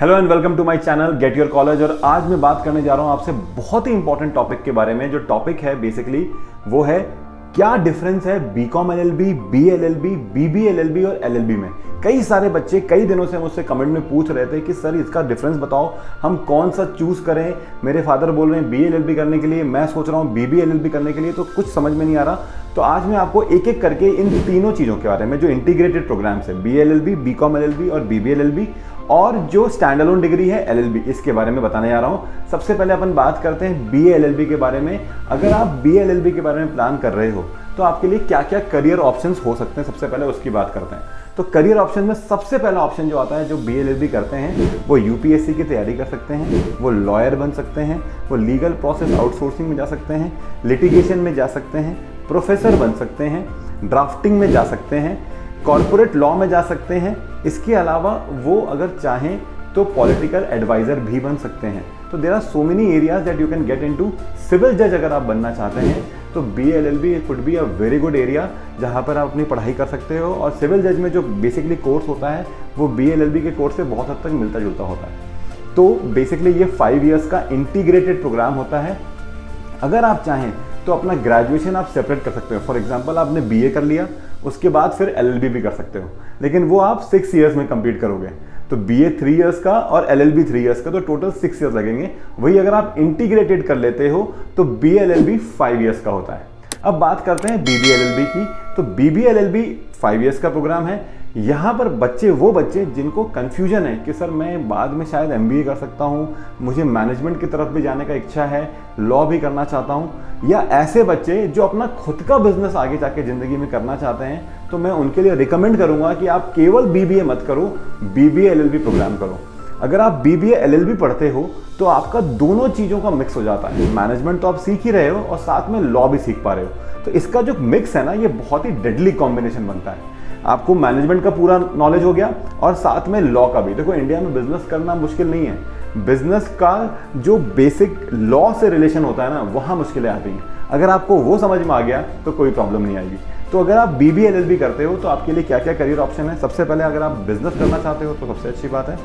Hello and welcome to my channel get your college. और आज मैं बात करने जा रहा हूं आपसे बहुत ही इंपॉर्टेंट टॉपिक के बारे में। जो टॉपिक है बेसिकली वो है क्या डिफरेंस है बीकॉम एलएलबी, बीएलएलबी, बीबीएलएलबी और एलएलबी में। कई सारे बच्चे कई दिनों से मुझसे कमेंट में पूछ रहे थे कि सर इसका डिफरेंस बताओ, हम कौन सा चूज करें। मेरे फादर बोल रहे हैं बीएलएलबी करने के लिए, मैं सोच रहा हूँ बीबीएलएलबी करने के लिए, तो कुछ समझ में नहीं आ रहा। तो आज मैं आपको एक एक करके इन तीनों चीज़ों के बारे में, जो इंटीग्रेटेड प्रोग्राम्स है बीएलएलबी, बीकॉम एलएलबी और बीबीएलएलबी, और जो स्टैंड अलोन डिग्री है एलएलबी, इसके बारे में बताने जा रहा हूं। सबसे पहले अपन बात करते हैं बीएलएलबी के बारे में। अगर आप बीएलएलबी के बारे में प्लान कर रहे हो तो आपके लिए क्या क्या करियर ऑप्शंस हो सकते हैं, सबसे पहले उसकी बात करते हैं। तो करियर ऑप्शन में सबसे पहला ऑप्शन जो आता है, जो बीएलएलबी करते हैं, वो यूपीएससी की तैयारी कर सकते हैं, वो लॉयर बन सकते हैं, वो लीगल प्रोसेस आउटसोर्सिंग में जा सकते हैं, लिटिगेशन में जा सकते हैं, प्रोफेसर बन सकते हैं, ड्राफ्टिंग में जा सकते हैं, कॉर्पोरेट लॉ में जा सकते हैं। इसके अलावा वो अगर चाहें तो पॉलिटिकल एडवाइजर भी बन सकते हैं। तो there are so many areas that you can get into. Civil जज अगर आप बनना चाहते हैं तो BLLB could be a very good area जहाँ पर आप अपनी पढ़ाई कर सकते हो। और सिविल जज में जो बेसिकली कोर्स होता है वो बीएलएलबी के कोर्स से बहुत हद तक मिलता जुलता होता है। तो बेसिकली ये 5 ईयर्स का इंटीग्रेटेड प्रोग्राम होता है। अगर आप चाहें तो अपना ग्रेजुएशन आप सेपरेट कर सकते हो। फॉर एग्जांपल आपने बीए कर लिया, उसके बाद फिर एलएलबी भी कर सकते हो, लेकिन वो आप 6 ईयर्स में कंप्लीट करोगे। तो बीए 3 ईयर्स का और एलएलबी 3 ईयर्स का, तो टोटल 6 ईयर्स लगेंगे। वही अगर आप इंटीग्रेटेड कर लेते हो तो बीएलएलबी 5 ईयर्स का होता है। अब बात करते हैं बीबीएलएलबी की। तो बीबीएलएलबी 5 ईयर्स का प्रोग्राम है। यहाँ पर वो बच्चे जिनको कन्फ्यूजन है कि सर मैं बाद में शायद एमबीए कर सकता हूँ, मुझे मैनेजमेंट की तरफ भी जाने का इच्छा है, लॉ भी करना चाहता हूँ, या ऐसे बच्चे जो अपना खुद का बिजनेस आगे जाके ज़िंदगी में करना चाहते हैं, तो मैं उनके लिए रिकमेंड करूँगा कि आप केवल बीबीए मत करो, बीबीए एलएलबी प्रोग्राम करो। अगर आप बीबीए एलएलबी पढ़ते हो तो आपका दोनों चीज़ों का मिक्स हो जाता है। मैनेजमेंट तो आप सीख ही रहे हो और साथ में लॉ भी सीख पा रहे हो। तो इसका जो मिक्स है ना, ये बहुत ही डेडली कॉम्बिनेशन बनता है। आपको मैनेजमेंट का पूरा नॉलेज हो गया और साथ में लॉ का भी। देखो इंडिया में बिजनेस करना मुश्किल नहीं है, बिजनेस का जो बेसिक लॉ से रिलेशन होता है ना, वहाँ मुश्किलें आती हैं। अगर आपको वो समझ में आ गया तो कोई प्रॉब्लम नहीं आएगी। तो अगर आप बीबीए एलएलबी करते हो तो आपके लिए क्या क्या करियर ऑप्शन है। सबसे पहले अगर आप बिजनेस करना चाहते हो तो सबसे अच्छी बात है।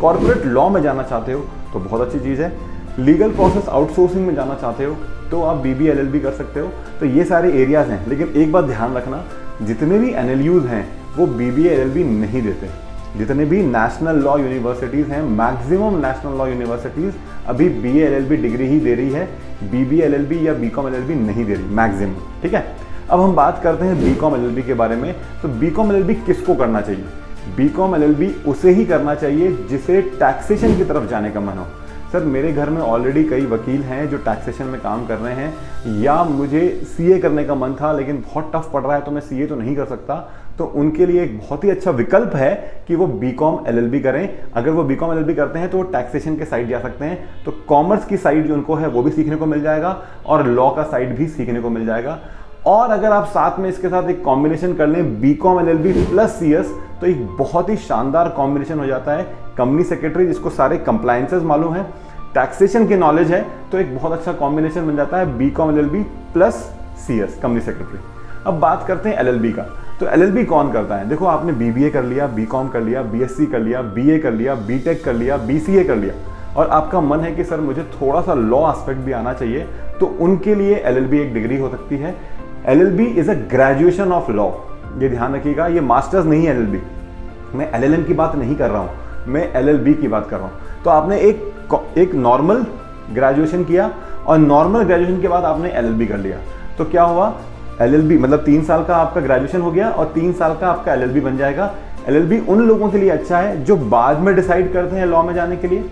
कॉर्पोरेट लॉ में जाना चाहते हो तो बहुत अच्छी चीज़ है। लीगल प्रोसेस आउटसोर्सिंग में जाना चाहते हो तो आप बीबीए एलएलबी कर सकते हो। तो ये सारे एरियाज हैं, लेकिन एक बात ध्यान रखना, जितने भी एनएलयूज हैं वो बीबीए एलएलबी नहीं देते। जितने भी नेशनल लॉ यूनिवर्सिटीज़ हैं, मैक्सिमम नेशनल लॉ यूनिवर्सिटीज़ अभी बीए एलएलबी डिग्री ही दे रही है, बीबीए एलएलबी या बीकॉम एलएलबी नहीं दे रही मैक्सिमम। ठीक है, अब हम बात करते हैं बीकॉम एलएलबी के बारे में। तो बीकॉम एलएलबी किसको करना चाहिए? बीकॉम एलएलबी उसे ही करना चाहिए जिसे टैक्सेशन की तरफ जाने का मन हो। सर मेरे घर में ऑलरेडी कई वकील हैं जो टैक्सेशन में काम कर रहे हैं, या मुझे सीए करने का मन था लेकिन बहुत टफ पड़ रहा है तो मैं सीए तो नहीं कर सकता। तो उनके लिए एक बहुत ही अच्छा विकल्प है कि वो बीकॉम एलएलबी करें। अगर वो बीकॉम एलएलबी करते हैं तो वो टैक्सेशन के साइड जा सकते हैं। तो कॉमर्स की साइड जो उनको है वो भी सीखने को मिल जाएगा और लॉ का साइड भी सीखने को मिल जाएगा। और अगर आप साथ में इसके साथ एक कॉम्बिनेशन कर लें बीकॉम एलएलबी प्लस सीएस, तो एक बहुत ही शानदार कॉम्बिनेशन हो जाता है। कंपनी सेक्रेटरी जिसको सारे कंप्लायंसेस मालूम है, टैक्सेशन की नॉलेज है, तो एक बहुत अच्छा कॉम्बिनेशन बन जाता है BCom LLB plus CS company secretary. अब बात करते हैं एलएलबी का। तो एलएलबी कौन करता है? देखो आपने बीबीए कर लिया, बीकॉम कर लिया, बीएससी कर लिया, बीए कर लिया, बीटेक कर लिया, बीसीए कर लिया, और आपका मन है कि सर मुझे थोड़ा सा लॉ एस्पेक्ट भी आना चाहिए, तो उनके लिए एलएलबी एक डिग्री हो सकती है। LLB is a graduation of law, ये ध्यान रखिएगा, ये मास्टर्स नहीं है एलएलबी। मैं एलएलएम की बात नहीं कर रहा हूँ, मैं एलएलबी की बात कर रहा हूँ। तो आपने एक नॉर्मल ग्रेजुएशन किया और नॉर्मल ग्रेजुएशन के बाद आपने एलएलबी कर लिया, तो क्या हुआ? एलएलबी मतलब 3 साल का आपका ग्रेजुएशन हो गया और 3 साल का आपका एलएलबी बन जाएगा। एलएलबी उन लोगों के लिए अच्छा है जो बाद में डिसाइड करते हैं लॉ में जाने के लिए,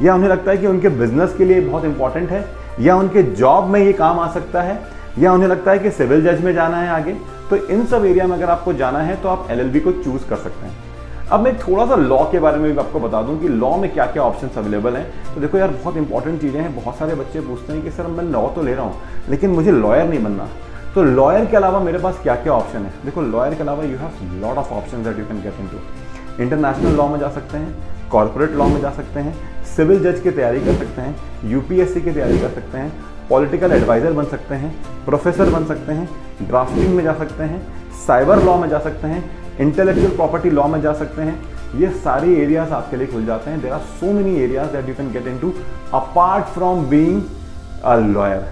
या उन्हें लगता है कि उनके बिजनेस के लिए बहुत इंपॉर्टेंट है, या उनके जॉब में ये काम आ सकता है, या उन्हें लगता है कि सिविल जज में जाना है आगे। तो इन सब एरिया में अगर आपको जाना है तो आप एलएलबी को चूज कर सकते हैं। अब मैं थोड़ा सा लॉ के बारे में भी आपको बता दूं कि लॉ में क्या क्या ऑप्शंस अवेलेबल हैं। तो देखो यार, बहुत इंपॉर्टेंट चीज़ें हैं। बहुत सारे बच्चे पूछते हैं कि सर मैं लॉ तो ले रहा हूँ लेकिन मुझे लॉयर नहीं बनना। तो लॉयर के अलावा मेरे पास क्या क्या ऑप्शन है? देखो लॉयर के अलावा you have lot of options that you can get into. International law में जा सकते हैं, कॉर्पोरेट लॉ में जा सकते हैं, सिविल जज की तैयारी कर सकते हैं, यूपीएससी की तैयारी कर सकते हैं, पॉलिटिकल एडवाइजर बन सकते हैं, प्रोफेसर बन सकते हैं, ड्राफ्टिंग में जा सकते हैं, साइबर लॉ में जा सकते हैं, इंटेलेक्चुअल प्रॉपर्टी लॉ में जा सकते हैं, ये सारे एरियाज आपके लिए खुल जाते हैं। There are so many areas that you can get into apart from being a lawyer.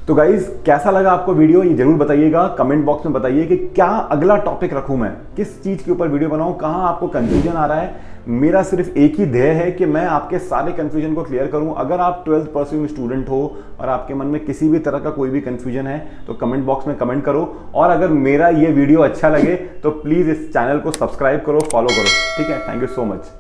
तो गाइज कैसा लगा आपको वीडियो, ये जरूर बताइएगा, कमेंट बॉक्स में बताइए कि क्या अगला टॉपिक रखूं मैं, किस चीज के ऊपर वीडियो बनाऊं, कहां आपको कंफ्यूजन आ रहा है। मेरा सिर्फ एक ही ध्येय है कि मैं आपके सारे कंफ्यूजन को क्लियर करूं। अगर आप 12th परस्यूइंग स्टूडेंट हो और आपके मन में किसी भी तरह का कोई भी कंफ्यूजन है तो कमेंट बॉक्स में कमेंट करो। और अगर मेरा ये वीडियो अच्छा लगे तो प्लीज इस चैनल को सब्सक्राइब करो, फॉलो करो। ठीक है, थैंक यू सो मच।